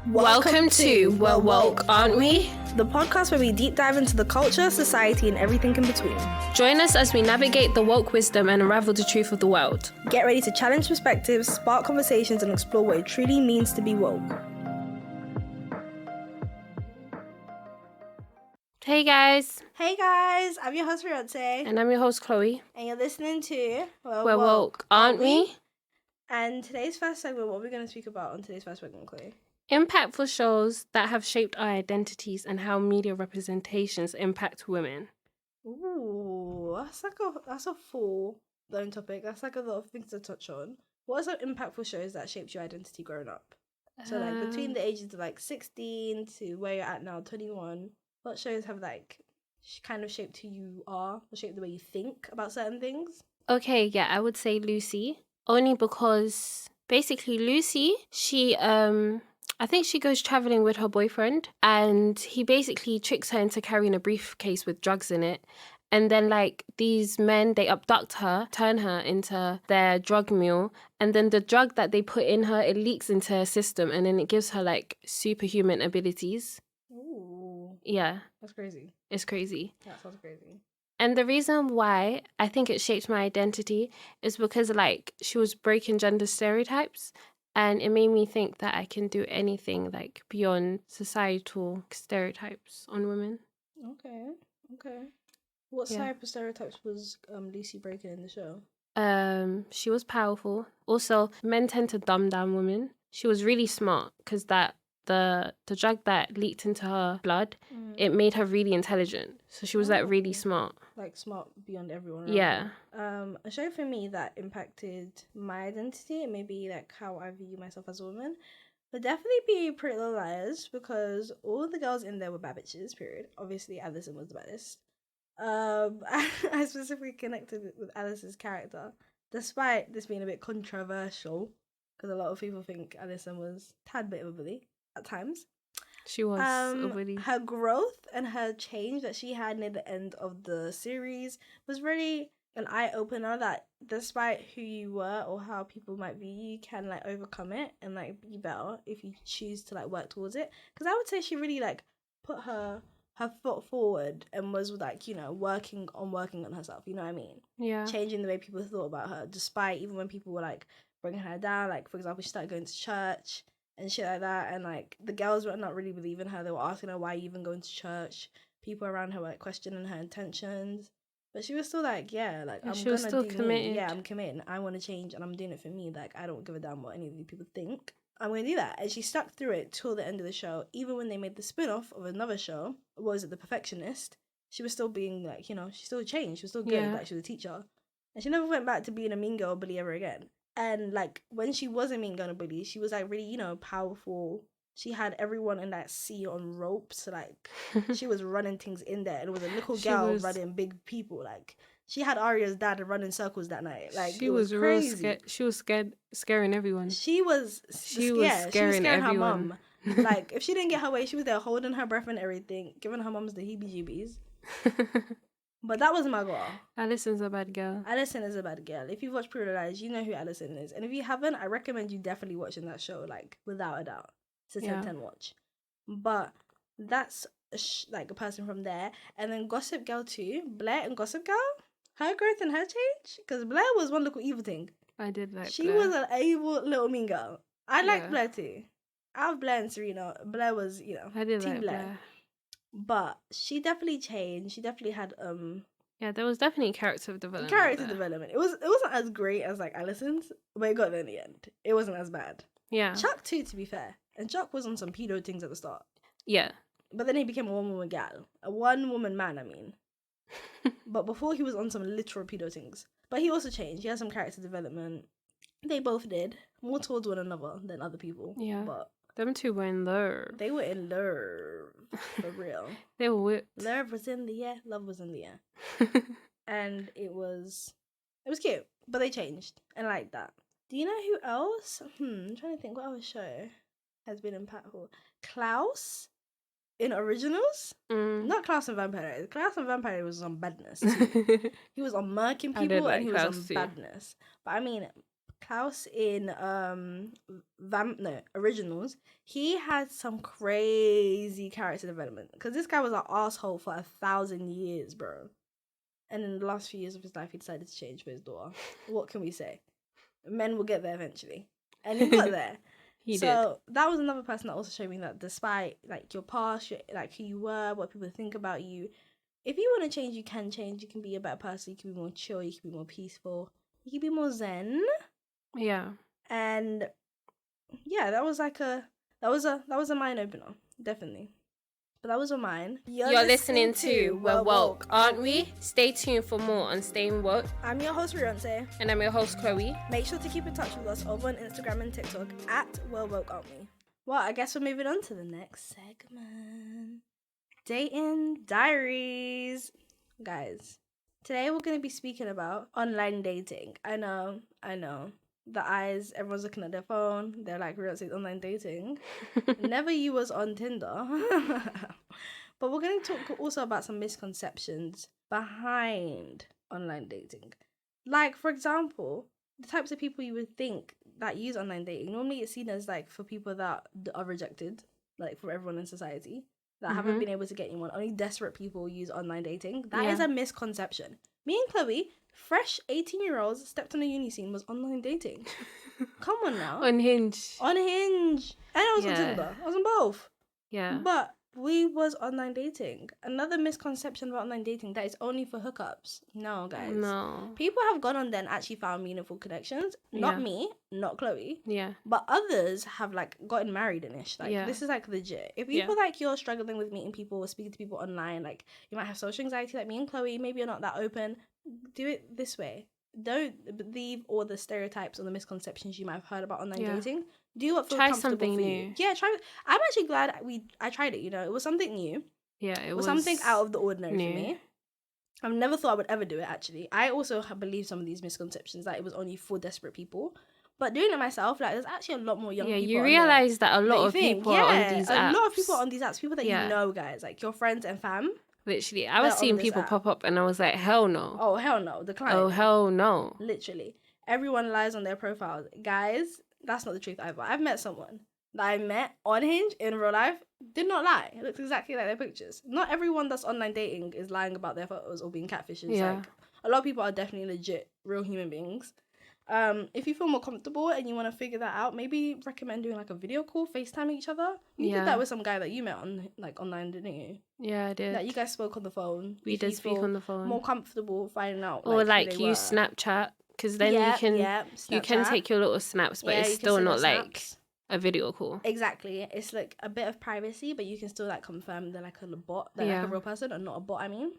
Welcome to We're Woke, Aren't We? The podcast where we deep dive into the culture, society, and everything in between. Join us as we navigate the woke wisdom and unravel the truth of the world. Get ready to challenge perspectives, spark conversations, and explore what it truly means to be woke. Hey guys, Hey guys, I'm your host Fiance. and I'm your host Chloe. And you're listening to We're Woke, Aren't We? And today's first segment, what we're going to speak about on today's first segment, Chloe? Impactful shows that have shaped our identities and how media representations impact women. Ooh, that's a full blown topic. That's like a lot of things to touch on. What are some impactful shows that shaped your identity growing up? So like between the ages of like 16 to where you're at now, 21, what shows have like kind of shaped who you are or shaped the way you think about certain things? Okay, yeah, I would say Lucy. Only because basically Lucy, she I think she goes traveling with her boyfriend and he basically tricks her into carrying a briefcase with drugs in it. And then like these men, they abduct her, turn her into their drug mule. And then the drug that they put in her, it leaks into her system and then it gives her like superhuman abilities. Ooh. Yeah. That's crazy. It's crazy. That sounds crazy. And the reason why I think it shaped my identity is because like she was breaking gender stereotypes. And it made me think that I can do anything like beyond societal stereotypes on women. Okay. What type of stereotypes was Lucy breaking in the show? She was powerful. Also, men tend to dumb down women. She was really smart because that the drug that leaked into her blood, it made her really intelligent. So she was like really smart. Like smart beyond everyone. Yeah. A show for me that impacted my identity and maybe like how I view myself as a woman would definitely be Pretty Little Liars, because all the girls in there were bad bitches, period. Obviously Alison was the baddest. I specifically connected with Alice's character, despite this being a bit controversial, because a lot of people think Alison was a tad bit of a bully at times. She was a bully. Her growth and her change that she had near the end of the series was really an eye-opener that despite who you were or how people might view you, can like overcome it and like be better if you choose to like work towards it. Because I would say she really like put her foot forward and was like, you know, working on herself, you know what I mean? Yeah. Changing the way people thought about her, despite even when people were like bringing her down. Like, for example, she started going to church and shit like that, and like the girls were not really believing her. They were asking her, why are you even going to church? People around her were like questioning her intentions, but she was still like, yeah, like I'm gonna do committed. me. Yeah, I'm committed. I want to change, and I'm doing it for me. Like, I don't give a damn what any of the people think. I'm gonna do that. And she stuck through it till the end of the show. Even when they made the spin-off of another show, was it The Perfectionist? She was still being like, you know, she still changed. She was still good. Yeah. Like, she was a teacher, and she never went back to being a mean girl bully ever again. And like when she wasn't mean girl bully, she was like really, you know, powerful. She had everyone in that sea on ropes. Like she was running things in there, and it was a little girl running big people. Like she had Arya's dad running circles that night. Like she it was crazy. She was scaring everyone. She was scaring her mum. Like if she didn't get her way, she was there holding her breath and everything, giving her mums the heebie-jeebies. But that was my girl. Alison's a bad girl. Alison is a bad girl. If you've watched Pretty Little Liars, you know who Alison is. And if you haven't, I recommend you definitely watching that show, like, without a doubt. It's a 10/10 watch. But that's like a person from there. And then Gossip Girl too. Blair and Gossip Girl. Her growth and her change. Because Blair was one little evil thing. I did like she Blair. was an evil little mean girl. I liked Blair too. Out of Blair and Serena, Blair was, you know, I did Team like Blair. But she definitely changed. She definitely had yeah, there was definitely character development. It wasn't as great as like Alison's, but it got there in the end. It wasn't as bad. Yeah. Chuck too, to be fair. And Chuck was on some pedo things at the start. Yeah. But then he became a one-woman gal. A one-woman man, I mean. But before he was on some literal pedo things. But he also changed. He had some character development. They both did. More towards one another than other people. Yeah. But them two were in love. They were in love. For real. They were whipped. Love was in the air. Love was in the air. And it was cute. But they changed. And I like that. Do you know who else? I'm trying to think what other show has been impactful. Klaus in Originals? Not Klaus and Vampire. Klaus and Vampire was on badness. He was on murking people and he was on badness. But I mean, Klaus in Originals, he had some crazy character development because this guy was an asshole for 1,000 years, bro. And in the last few years of his life, he decided to change for his daughter. What can we say? Men will get there eventually, and he got there. He so that was another person that also showed me that despite like your past, like who you were, what people think about you, if you want to change, you can change. You can be a better person. You can be more chill. You can be more peaceful. You can be more zen. Yeah. And yeah, that was a mind opener, definitely. But that was a mine. You're listening to We're Woke, aren't we? Stay tuned for more on Staying Woke. I'm your host, Rionsay. And I'm your host, Chloe. Make sure to keep in touch with us over on Instagram and TikTok at We're Woke, aren't we? Well, I guess we're moving on to the next segment. Dating Diaries. Guys, today we're going to be speaking about online dating. I know. The eyes, everyone's looking at their phone. They're like, Rionsay's online dating. Never you was on Tinder. But we're going to talk also about some misconceptions behind online dating. Like, for example, the types of people you would think that use online dating. Normally it's seen as like for people that are rejected, like from everyone in society, that haven't been able to get anyone. Only desperate people use online dating. That is a misconception. Me and Chloe, fresh 18-year-olds, stepped on a uni scene, was online dating. Come on now. On Hinge. On Hinge. And I was on Tinder. I was on both. Yeah. But we was online dating. Another misconception about online dating, that it's only for hookups. No, guys. No. People have gone on there and actually found meaningful connections. Not me, not Chloe. Yeah. But others have like gotten married and ish. Like this is like legit. If you feel like you're struggling with meeting people or speaking to people online, like you might have social anxiety like me and Chloe, maybe you're not that open, do it this way. Don't believe all the stereotypes or the misconceptions you might have heard about online dating. Do what feels comfortable something for new. you. Yeah, try. I'm actually glad I tried it. You know, it was something new. Yeah, it was something out of the ordinary new. for me. I've never thought I would ever do it. Actually, I also believe some of these misconceptions that it was only for desperate people. But doing it myself, like there's actually a lot more young people. Yeah, you realize that a lot of people are on these apps. A lot of people are on these apps. People that you know, guys, like your friends and fam. Literally, I was seeing people pop up and I was like, hell no. Oh, hell no. Decline. Oh, hell no. Literally. Everyone lies on their profiles. Guys, that's not the truth either. I've met someone that I met on Hinge in real life, did not lie. It looks exactly like their pictures. Not everyone that's online dating is lying about their photos or being catfishes. Yeah. Like, a lot of people are definitely legit, real human beings. If you feel more comfortable and you want to figure that out, maybe recommend doing like a video call, FaceTime each other. You did that with some guy that you met on like online, didn't you? Yeah, I did. Like you guys spoke on the phone. We did speak on the phone. More comfortable finding out. Or like use Snapchat, because then you can take your little snaps, but it's still not like a video call. Exactly. It's like a bit of privacy, but you can still like confirm they're like a bot, they're like a real person and not a bot, I mean.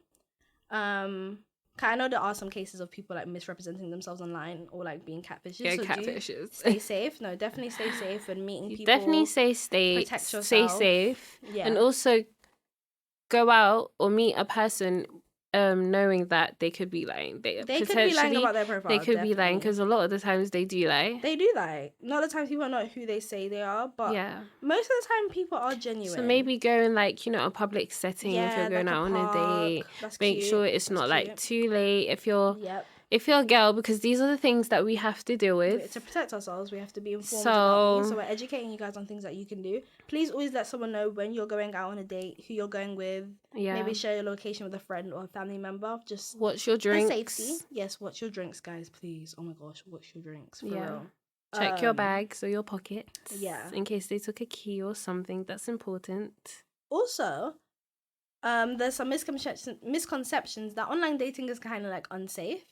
I know there are some cases of people like misrepresenting themselves online or like being catfishes. Yeah, so catfishes. Stay safe. No, definitely stay safe when meeting people. Definitely stay safe. Yeah. And also go out or meet a person knowing that they could be lying. They could be lying about their profile. They could be lying because a lot of the times they do lie. They do lie. Not the times people are not who they say they are, but most of the time people are genuine. So maybe go in like, a public setting if you're going out on a date. Make sure it's not like too late if you're a girl, because these are the things that we have to deal with. To protect ourselves, we have to be informed about these. So we're educating you guys on things that you can do. Please always let someone know when you're going out on a date, who you're going with. Yeah. Maybe share your location with a friend or a family member. Just what's your drinks? Safety. Yes, watch your drinks, guys, please. Oh my gosh, watch your drinks, for real. Check your bags or your pockets. Yeah. In case they took a key or something. That's important. Also, there's some misconceptions that online dating is kind of like unsafe.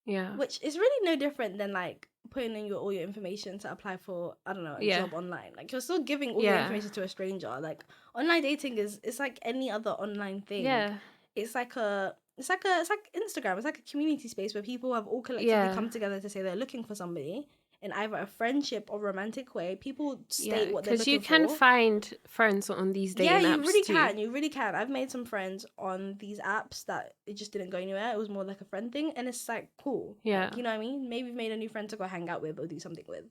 Yeah. Which is really no different than like putting in all your information to apply for, I don't know, a job online. Like you're still giving all your information to a stranger. Like online dating it's like any other online thing. Yeah. It's like Instagram. It's like a community space where people have all collectively come together to say they're looking for somebody in either a friendship or romantic way. People state what they're looking for. Because you can find friends on these dating apps. Yeah, you really can. I've made some friends on these apps that it just didn't go anywhere. It was more like a friend thing, and it's like cool. Yeah. Like, you know what I mean? Maybe you've made a new friend to go hang out with or do something with.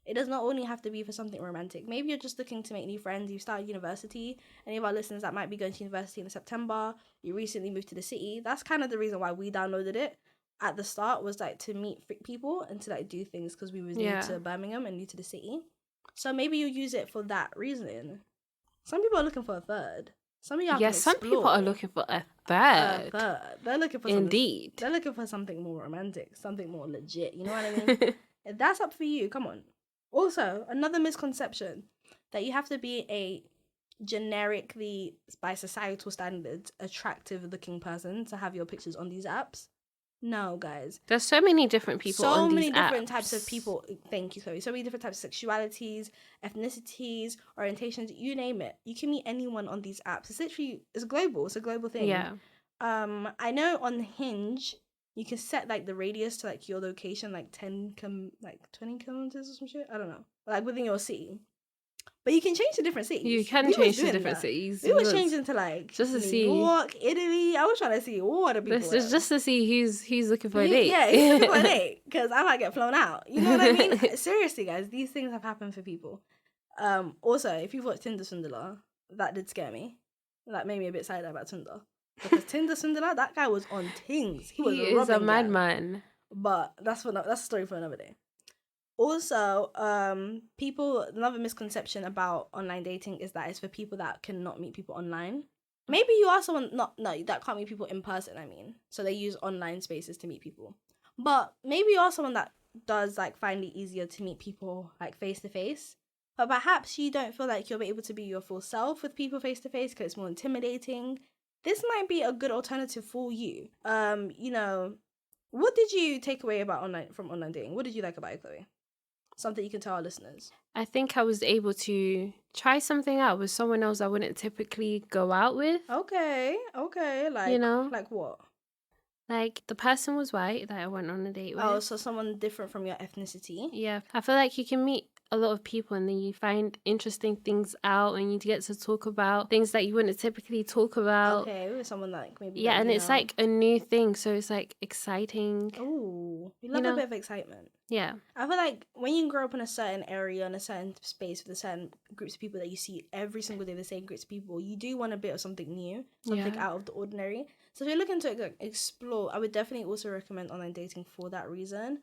It does not only have to be for something romantic. Maybe you're just looking to make new friends. You started university. Any of our listeners that might be going to university in September, you recently moved to the city. That's kind of the reason why we downloaded it. at the start was like to meet people and to like do things because we was new Yeah. to Birmingham and new to the city. So maybe you use it for that reason. Some people are looking for a third. Some of y'all Yeah, can some people are explore looking for a a third. third. They're looking for Indeed. They're looking for something more romantic, something more legit. You know what I mean? If that's up for you, come on. Also, another misconception that you have to be a generically, by societal standards, attractive looking person to have your pictures on these apps. No, guys. There's so many different people on these apps. So many different types of people. Thank you, Chloe. So many different types of sexualities, ethnicities, orientations, you name it. You can meet anyone on these apps. It's global. It's a global thing. Yeah. I know on Hinge, you can set like the radius to like your location, like 20 kilometers or some shit. I don't know. Like within your city. But you can change to different cities. You can change to different cities. We was changing to like just to New York, Italy. I was trying to see all the people. This is just to see who's looking for a date. Yeah, who's looking for a date. Because I might get flown out. You know what I mean? Seriously, guys, these things have happened for people. Also, if you've watched Tinder Swindler, that did scare me. That made me a bit sad about Tinder. Because Tinder Swindler, that guy was on things. He was a madman. But that's a story for another day. Also, another misconception about online dating is that it's for people that cannot meet people online. Maybe you are someone that can't meet people in person, I mean. So they use online spaces to meet people. But maybe you are someone that does like find it easier to meet people like face to face. But perhaps you don't feel like you'll be able to be your full self with people face to face because it's more intimidating. This might be a good alternative for you. What did you take away from online dating? What did you like about it, Chloe? Something you can tell our listeners. I think I was able to try something out with someone else I wouldn't typically go out with. Okay. Like, like what? Like the person was white that I went on a date with. Oh, so someone different from your ethnicity. Yeah. I feel like you can meet a lot of people and then you find interesting things out and you get to talk about things that you wouldn't typically talk about. Okay, with someone like maybe. Yeah, and it's like a new thing, so it's like exciting. Oh, you love a bit of excitement. Yeah. I feel like when you grow up in a certain area, in a certain space with a certain groups of people that you see every single day, the same groups of people, you do want a bit of something new, something out of the ordinary. So if you're looking to explore, I would definitely also recommend online dating for that reason.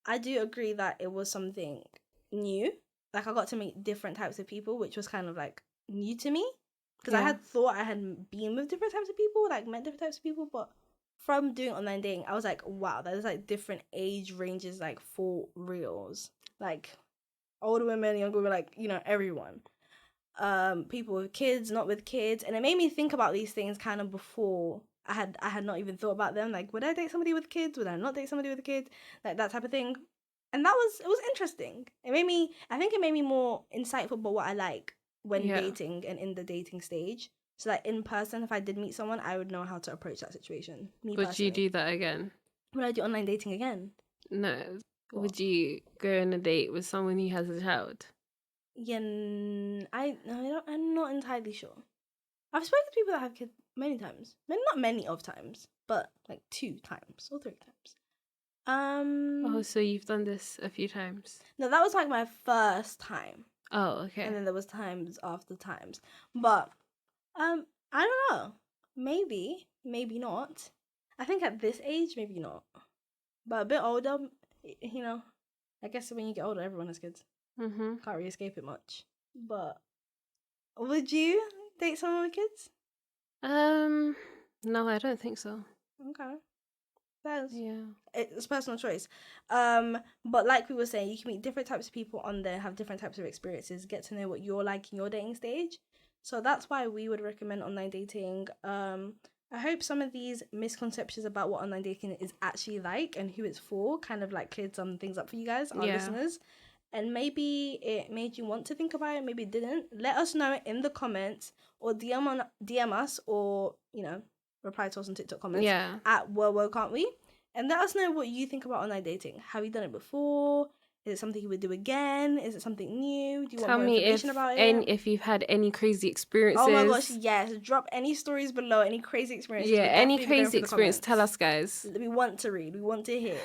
I do agree that it was something new. Like I got to meet different types of people, which was kind of like new to me. Because I had thought I had been with different types of people, like met different types of people, but from doing online dating, I was like, wow, there's like different age ranges, like for reals. Like older women, younger women, like, everyone. People with kids, not with kids. And it made me think about these things kind of before I had not even thought about them. Like, would I date somebody with kids? Would I not date somebody with kids? Like that type of thing. And it was interesting. I think it made me more insightful about what I like when dating and in the dating stage. So that in person, if I did meet someone, I would know how to approach that situation. Would you do that again? Would I do online dating again? No. What? Would you go on a date with someone who has a child? Yeah, I'm not entirely sure. I've spoken to people that have kids many times. Not many of times, but like 2 times or 3 times. Oh, so you've done this a few times? No, that was like my first time. Oh, okay. And then there was times after times. But I don't know. Maybe not. I think at this age, maybe not. But a bit older, I guess when you get older, everyone has kids. Mm-hmm. Can't really escape it much. But would you date someone with kids? No, I don't think so. Okay. It's personal choice. But like we were saying, you can meet different types of people on there, have different types of experiences, get to know what you're like in your dating stage. So that's why we would recommend online dating. I hope some of these misconceptions about what online dating is actually like and who it's for kind of like cleared some things up for you guys, our listeners. And maybe it made you want to think about it, maybe it didn't. Let us know in the comments or DM us or, reply to us on TikTok comments at Whoa Can't We? And let us know what you think about online dating. Have you done it before? Is it something you would do again? Is it something new? Do you want more information about it? And if you've had any crazy experiences. Oh my gosh, yes. Drop any stories below, any crazy experiences. Yeah, any crazy experience, tell us, guys. We want to read. We want to hear.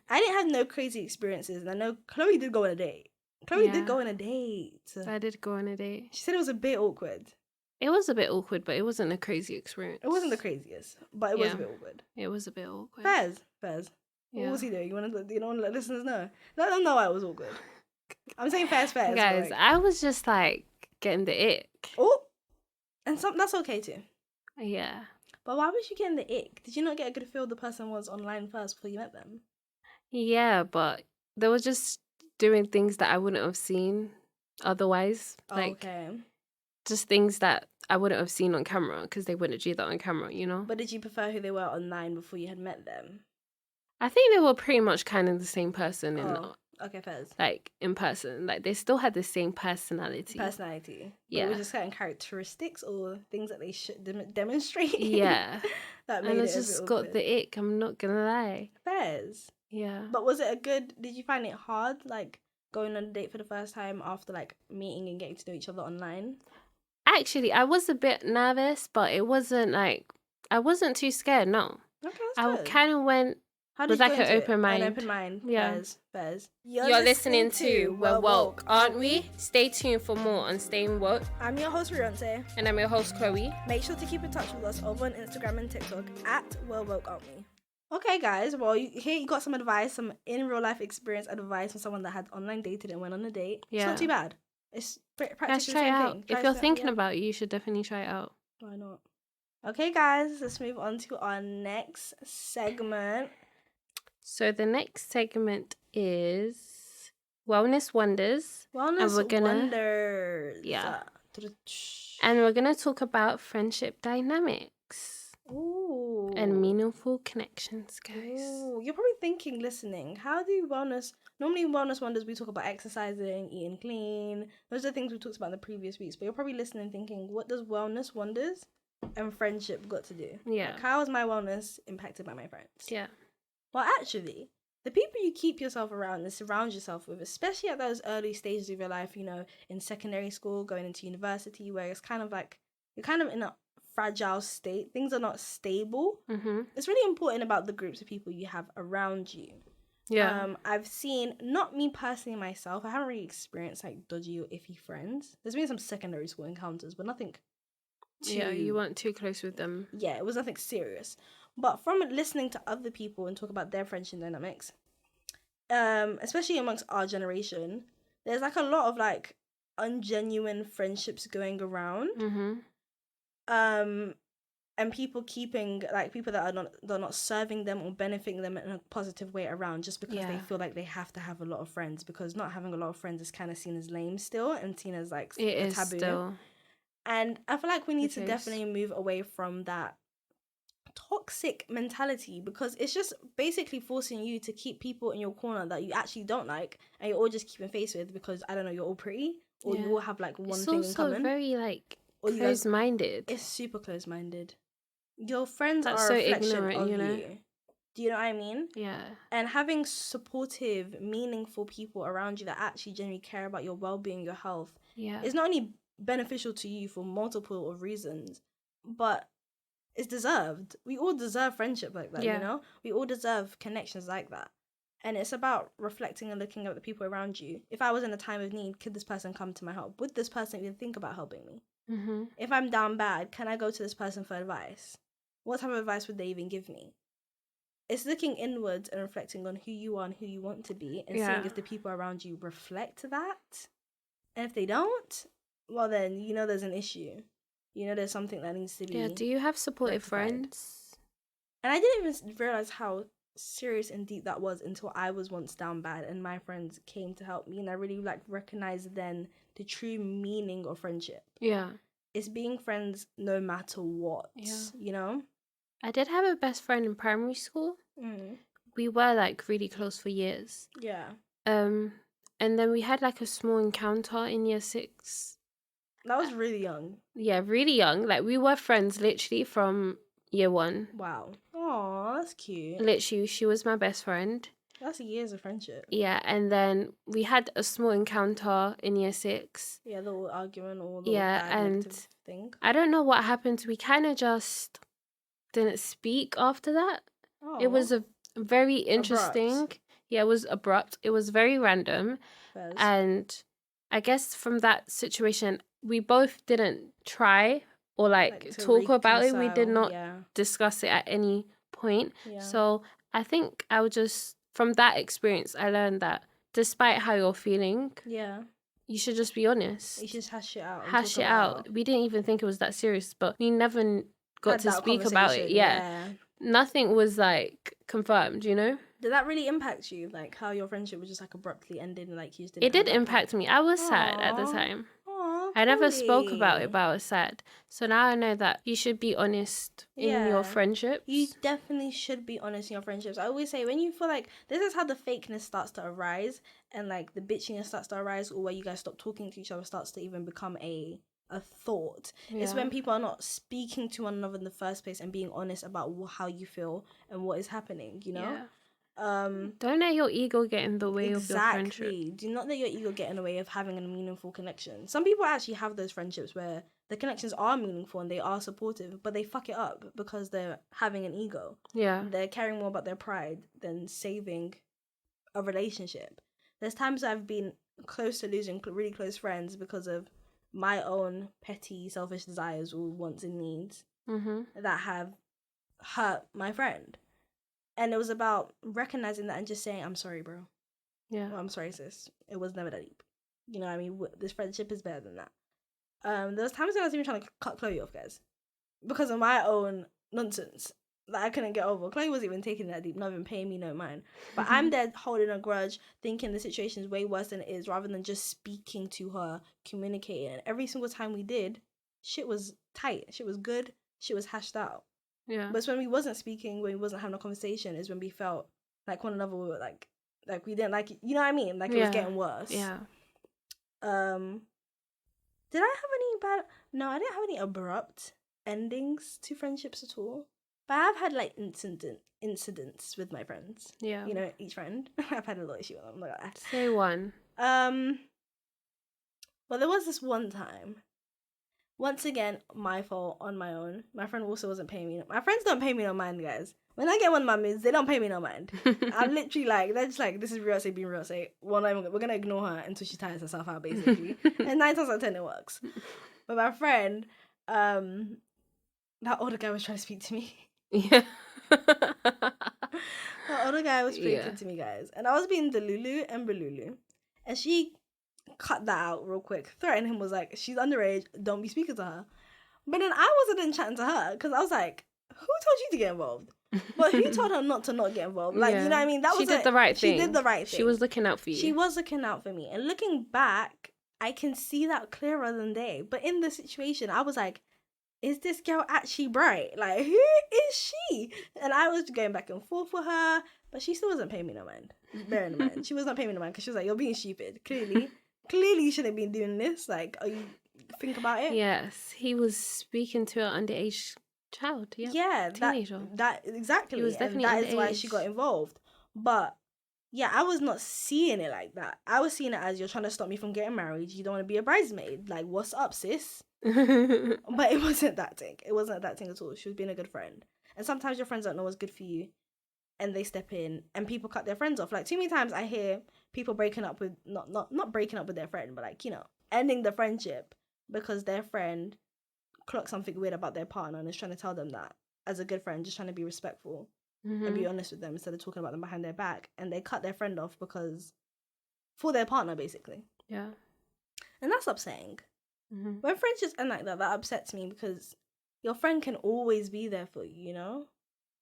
I didn't have no crazy experiences, and I know Chloe did go on a date. I did go on a date. I did go on a date. She said it was a bit awkward. It was a bit awkward, but it wasn't a crazy experience. It wasn't the craziest, but it was Yeah. a bit awkward. It was a bit awkward. Fairs. What Yeah. was he doing? You don't want to let listeners know? Let them know why it was awkward. I'm saying fairs. Guys, like... I was just like getting the ick. Oh, and that's okay too. Yeah. But why was you getting the ick? Did you not get a good feel the person was online first before you met them? Yeah, but they were just doing things that I wouldn't have seen otherwise. Like, okay. just things that I wouldn't have seen on camera because they wouldn't do that on camera, you know? But did you prefer who they were online before you had met them? I think they were pretty much kind of the same person Okay, fairs. like in person. Like they still had the same personality. Yeah. It was just certain characteristics or things that they should demonstrate. Yeah. That made and I it just got the ick, I'm not gonna lie. Fairs. Yeah. But was it did you find it hard, like, going on a date for the first time after, like, meeting and getting to know each other online? Actually, I was a bit nervous, but it wasn't like, I wasn't too scared, no. Okay, that's good. I kind of went How with did you like go an into open it? mind. An open mind. Yeah. Fairs. You're listening to We're Woke, aren't we? Stay tuned for more on Staying Woke. I'm your host, Rionsay. And I'm your host, Chloe. Make sure to keep in touch with us over on Instagram and TikTok at We're Woke, aren't we? Okay, guys. Well, here you got some advice, some in real life experience advice from someone that had online dated and went on a date. Yeah. It's not too bad. It's practically Let's the try it same out. thing. If you're thinking about it, you should definitely try it out. Why not? Okay, guys. Let's move on to our next segment. So the next segment is Wellness Wonders. Wellness Wonders. Yeah. And we're going to talk about friendship dynamics. Ooh. And meaningful connections, guys. Ooh. You're probably thinking, listening, how do normally in Wellness Wonders we talk about exercising, eating clean. Those are the things we talked about in the previous weeks. But you're probably listening thinking, what does Wellness Wonders and friendship got to do? Yeah. Like, how is my wellness impacted by my friends? Yeah. Well, actually, the people you keep yourself around and surround yourself with, especially at those early stages of your life, you know, in secondary school, going into university, where it's kind of like, you're kind of in a fragile state. Things are not stable. Mm-hmm. It's really important about the groups of people you have around you. Yeah. I've seen, not me personally myself, I haven't really experienced like dodgy or iffy friends. There's been some secondary school encounters, but nothing too... Yeah, you weren't too close with them. Yeah, it was nothing serious. But from listening to other people and talk about their friendship dynamics, especially amongst our generation, there's like a lot of like ungenuine friendships going around. Mm-hmm. And people keeping like people that are not serving them or benefiting them in a positive way around just because they feel like they have to have a lot of friends, because not having a lot of friends is kind of seen as lame still and seen as like a taboo. Still. And I feel like we need to definitely move away from that toxic mentality, because it's just basically forcing you to keep people in your corner that you actually don't like and you're all just keeping face with because, I don't know, you're all pretty or you all have like one thing in common. It's also very like close-minded. It's super close-minded. Your friends That's are so a reflection ignorant, of you know? you. Do you know what I mean? Yeah. And having supportive, meaningful people around you that actually genuinely care about your well-being, your health, is not only beneficial to you for multiple of reasons, but it's deserved. We all deserve friendship like that, you know? We all deserve connections like that. And it's about reflecting and looking at the people around you. If I was in a time of need, could this person come to my help? Would this person even think about helping me? Mm-hmm. If I'm down bad, can I go to this person for advice? What type of advice would they even give me? It's looking inwards and reflecting on who you are and who you want to be, and seeing if the people around you reflect that. And if they don't, well then, you know there's an issue. You know there's something that needs to be... Yeah, do you have supportive friends? And I didn't even realise how serious and deep that was until I was once down bad and my friends came to help me, and I really like recognized then the true meaning of friendship. Yeah. It's being friends no matter what, you know? I did have a best friend in primary school. Mm. We were like really close for years. Yeah. And then we had like a small encounter in year 6. That was really young. Yeah, really young. Like we were friends literally from year 1. Wow. Aw, that's cute. Literally, she was my best friend. That's years of friendship. Yeah, and then we had a small encounter in year 6. Yeah, the little argument or the bad negative thing. I don't know what happened. We kind of just didn't speak after that. Oh. It was a very interesting. Abrupt. Yeah, it was abrupt. It was very random. Fez. And I guess from that situation, we both didn't try or like to talk about it. We did reconcile, not yeah. discuss it at any point. Yeah. So I think I would just, from that experience, I learned that despite how you're feeling, Yeah. you should just be honest. You should hash it out and Hash talk it about out. We didn't even think it was that serious, but we never got had to that speak about it. conversation, Yeah. Nothing was like confirmed, you know? Did that really impact you? Like how your friendship was just like abruptly ended and like you just didn't It did have that impact me. I was sad at the Aw. time. Aw, I never spoke about Chloe. it, but I was sad. So now I know that you should be honest in your Yeah. friendships. You definitely should be honest in your friendships. I always say when you feel like this is how the fakeness starts to arise and like the bitchiness starts to arise, or where you guys stop talking to each other starts to even become a thought. It's when people are not speaking to one another in the first place and being honest about how you feel and what is happening, you know? Don't let your ego get in the way of your friendship. Exactly. Do not let your ego get in the way of having a meaningful connection. Some people actually have those friendships where the connections are meaningful and they are supportive, but they fuck it up because they're having an ego. Yeah. They're caring more about their pride than saving a relationship. There's times I've been close to losing really close friends because of my own petty, selfish desires or wants and needs that have hurt my friend. And it was about recognizing that and just saying, I'm sorry, bro. Yeah. Well, I'm sorry, sis. It was never that deep. You know what I mean? This friendship is better than that. There was times when I was even trying to cut Chloe off, guys. Because of my own nonsense that I couldn't get over. Chloe wasn't even taking it that deep, not even paying me no mind. But I'm there holding a grudge, thinking the situation is way worse than it is, rather than just speaking to her, communicating. And every single time we did, shit was tight. Shit was good. Shit was hashed out. Yeah. But it's when we wasn't speaking, when we wasn't having a conversation, is when we felt like one another were like we didn't like it. You know what I mean? Like it was getting worse. Yeah. Did I have any bad? No, I didn't have any abrupt endings to friendships at all. But I've had like incidents with my friends. Yeah. You know, each friend. I've had a lot of issue with them. Like that. Say one. Well, there was this one time. Once again, my fault on my own. My friend also wasn't paying me. My friends don't pay me no mind, guys. When I get one of my moods, they don't pay me no mind. I'm literally like, they're just like, this is Beyonce being Beyonce. We're going to ignore her until she tires herself out, basically. And 9 times out of 10, it works. But my friend, that older guy was trying to speak to me. Yeah. The older guy was speaking to me, guys. And I was being Delulu and Belulu. And she cut that out real quick. Threatened him, was like, she's underage, don't be speaking to her. But then I wasn't then chatting to her because I was like, who told you to get involved? But who told her not get involved? Like, you know what I mean? She did the right thing. She did the right thing. She was looking out for you. She was looking out for me. And looking back, I can see that clearer than day. But in the situation, I was like, is this girl actually bright? Like, who is she? And I was going back and forth with her, but she still wasn't paying me no mind. Bear in mind, she was not paying me no mind because she was like, you're being stupid. Clearly you shouldn't be doing this. Like, are you think about it? Yes, he was speaking to an underage child. Yeah, teenager. That exactly. He was definitely and that is why she got involved. But yeah, I was not seeing it like that. I was seeing it as, you're trying to stop me from getting married. You don't want to be a bridesmaid. Like, what's up, sis? But it wasn't that thing. It wasn't that thing at all. She was being a good friend. And sometimes your friends don't know what's good for you, and they step in, and people cut their friends off. Like, too many times I hear people breaking up with not breaking up with their friend, but like, you know, ending the friendship because their friend clocked something weird about their partner and is trying to tell them that as a good friend, just trying to be respectful and be honest with them instead of talking about them behind their back, and they cut their friend off because for their partner, basically. Yeah. And that's upsetting. When friendships end like that, that upsets me because your friend can always be there for you, you know?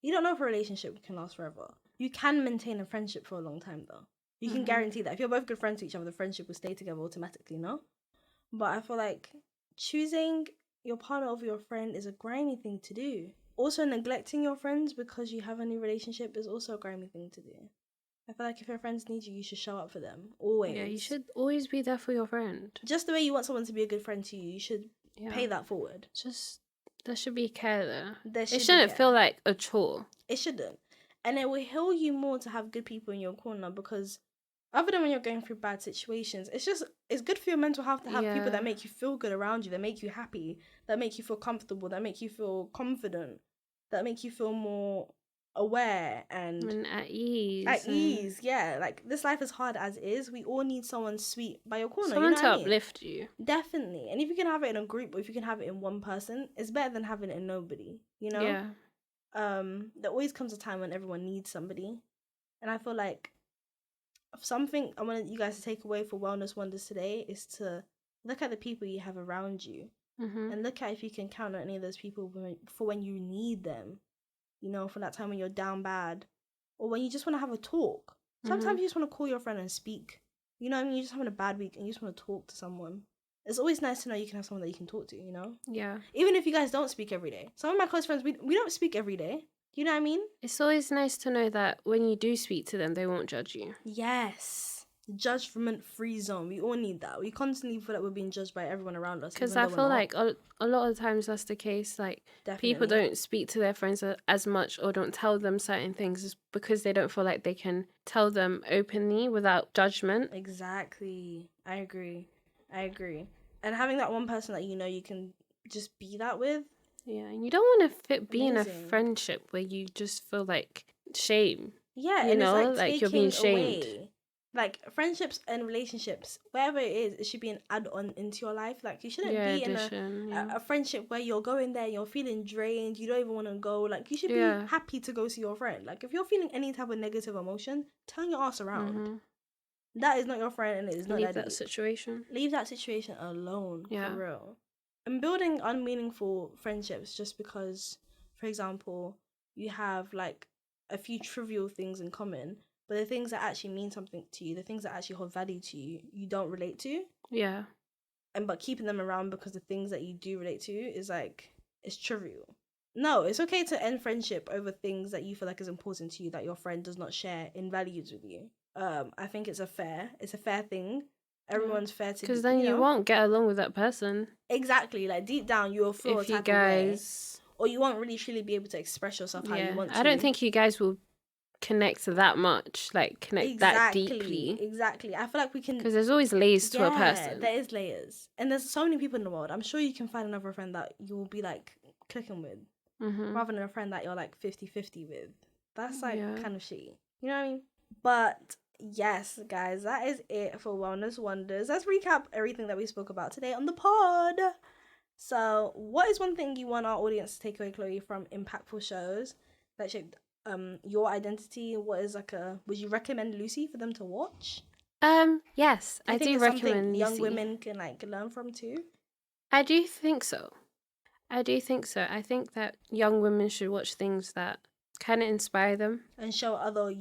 You don't know if a relationship can last forever. You can maintain a friendship for a long time, though. You can guarantee that if you're both good friends to each other, the friendship will stay together automatically, no? But I feel like choosing your partner over your friend is a grimy thing to do. Also, neglecting your friends because you have a new relationship is also a grimy thing to do. I feel like if your friends need you, you should show up for them. Always. Yeah, you should always be there for your friend. Just the way you want someone to be a good friend to you, you should pay that forward. There should be care there. It shouldn't feel like a chore. It shouldn't. And it will heal you more to have good people in your corner, because other than when you're going through bad situations, it's good for your mental health to have people that make you feel good around you, that make you happy, that make you feel comfortable, that make you feel confident, that make you feel more aware and And at ease. at ease. Yeah, like this life is hard as is. We all need someone sweet by your corner. Someone you know to what I mean? uplift you. Definitely. And if you can have it in a group, or if you can have it in one person, it's better than having it in nobody. You know? Yeah. There always comes a time when everyone needs somebody, and I feel like something I want you guys to take away for Wellness Wonders today is to look at the people you have around you, and look at if you can count on any of those people for when you need them. You know, for that time when you're down bad, or when you just want to have a talk. Sometimes you just want to call your friend and speak. You know what I mean? You're just having a bad week and you just want to talk to someone. It's always nice to know you can have someone that you can talk to, you know? Yeah. Even if you guys don't speak every day. Some of my close friends, we don't speak every day. You know what I mean? It's always nice to know that when you do speak to them, they won't judge you. Yes. Judgment-free zone. We all need that. We constantly feel like we're being judged by everyone around us. Because I feel like a lot of times that's the case. Like, people don't speak to their friends as much or don't tell them certain things because they don't feel like they can tell them openly without judgment. Exactly. I agree. And having that one person that you know you can just be that with. Yeah, and you don't want to be in a Amazing. friendship where you just feel like shame. Yeah, you and know, it's like you're being shamed. away. Like friendships and relationships, wherever it is, it should be an add-on into your life. Like you shouldn't be in a friendship where you're going there, you're feeling drained, you don't even want to go. Like you should be happy to go see your friend. Like if you're feeling any type of negative emotion, turn your ass around. That is not your friend, and it is not Leave that situation. Leave that situation alone. For real. And building unmeaningful friendships just because, for example, you have like a few trivial things in common, but the things that actually mean something to you, the things that actually hold value to you, you don't relate to. Yeah. But keeping them around because the things that you do relate to is like, it's trivial. No, it's okay to end friendship over things that you feel like is important to you that your friend does not share in values with you. I think it's a fair thing. Everyone's fair to, because then you won't get along with that person. Exactly, like deep down you'll feel a type of way, or you won't really truly be able to express yourself how you want to. I don't think you guys will connect that much, like connect that deeply. Exactly. I feel like we can, because there's always layers to a person. There is layers, and there's so many people in the world. I'm sure you can find another friend that you will be like clicking with, rather than a friend that you're like 50-50 with. That's like kind of shitty. You know what I mean? But yes, guys, that is it for Wellness Wonders. Let's recap everything that we spoke about today on the pod. So, what is one thing you want our audience to take away, Chloe, from impactful shows that shaped your identity? What is would you recommend Lucy for them to watch? Yes, I do recommend Lucy. Young women can like learn from too. I do think so. I think that young women should watch things that kind of inspire them and show other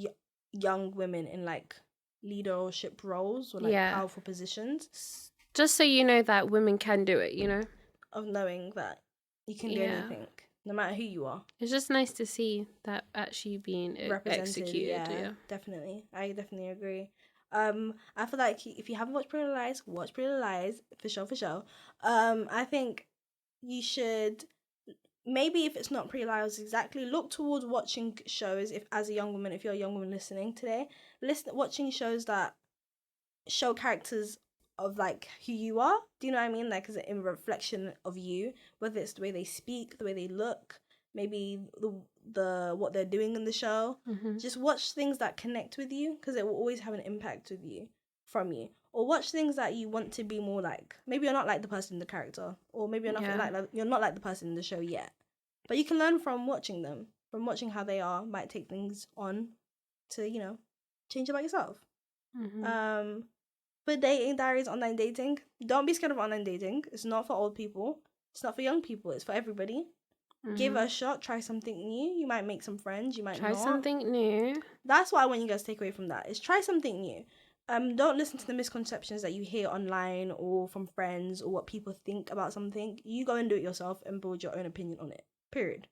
young women in like leadership roles or like powerful positions. Just so you know that women can do it, you know? Of knowing that you can do anything, no matter who you are. It's just nice to see that actually being executed. Yeah, definitely. I definitely agree. I feel like if you haven't watched Pretty Little Lies, watch Pretty Little Lies for sure. I think you should, maybe if it's not Pretty Little Lies exactly, look towards watching shows. If as a young woman, if you're a young woman listening today, watching shows that show characters of like who you are. Do you know what I mean? Like, is it in reflection of you? Whether it's the way they speak, the way they look, maybe the what they're doing in the show. Just watch things that connect with you, because it will always have an impact with you, from you. Or watch things that you want to be more like. Maybe you're not like the person in the character, or maybe you're not you're not like the person in the show yet. But you can learn from watching them, from watching how they are. Might take things on to change about yourself. For dating diaries, online dating, don't be scared of online dating. It's not for old people. It's not for young people. It's for everybody. Give it a shot. Try something new. You might make some friends. You might try something new. That's what I want you guys to take away from that. Is try something new. Don't listen to the misconceptions that you hear online or from friends or what people think about something. You go and do it yourself and build your own opinion on it. Period.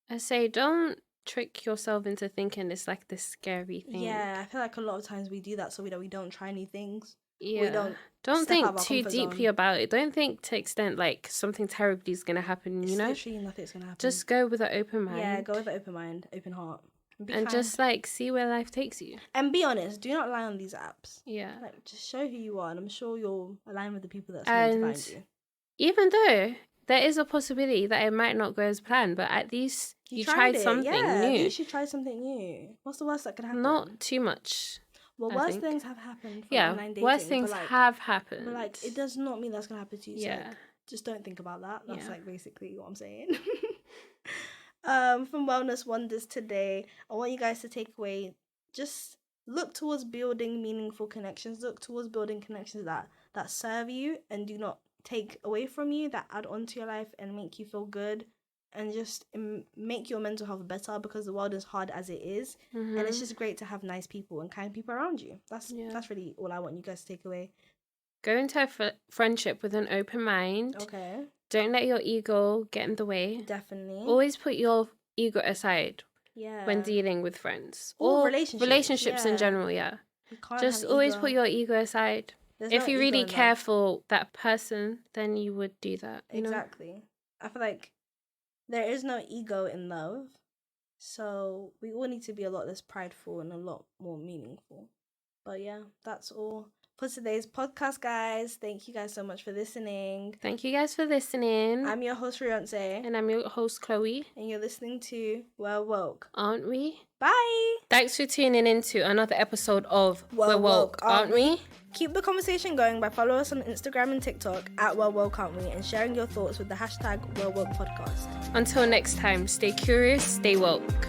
I say don't trick yourself into thinking it's like this scary thing. Yeah, I feel like a lot of times we do that so that we don't try new things. Yeah. Don't think too deeply about it. Don't think to extent like something terribly is gonna happen, you know? Literally nothing's gonna happen. Just go with an open mind. Yeah, go with an open mind, open heart. And just like see where life takes you. And be honest, do not lie on these apps. Yeah. Like just show who you are, and I'm sure you'll align with the people that's going to find you. Even though there is a possibility that it might not go as planned, but at least You tried it. something Yeah, at new. least you tried something new. What's the worst that could happen? Not too much. Well, I worse think. things have happened from Yeah, online dating. worse things have But happened. like, it does not mean that's gonna happen to you. So Yeah. like, just don't think about that. That's Yeah. like basically what I'm saying. From Wellness Wonders today, I want you guys to take away, just look towards building meaningful connections. Look towards building connections that serve you and do not take away from you, that add on to your life and make you feel good, and just make your mental health better, because the world is hard as it is. And it's just great to have nice people and kind people around you. That's really all I want you guys to take away. Go into a friendship with an open mind. Okay. Don't let your ego get in the way. Definitely. Always put your ego aside when dealing with friends. Or relationships in general, yeah. Just always put your ego aside. If you really care for that person, then you would do that. Exactly. I feel like there is no ego in love. So we all need to be a lot less prideful and a lot more meaningful. But yeah, that's all for today's podcast, guys. Thank you guys so much for listening. Thank you guys for listening. I'm your host, Rionsay. And I'm your host, Chloe. And you're listening to Well Woke. Aren't we? Bye! Thanks for tuning in to another episode of Well Woke, aren't we? Keep the conversation going by following us on Instagram and TikTok at Well Woke, aren't we? And sharing your thoughts with the hashtag Well Woke Podcast. Until next time, stay curious, stay woke.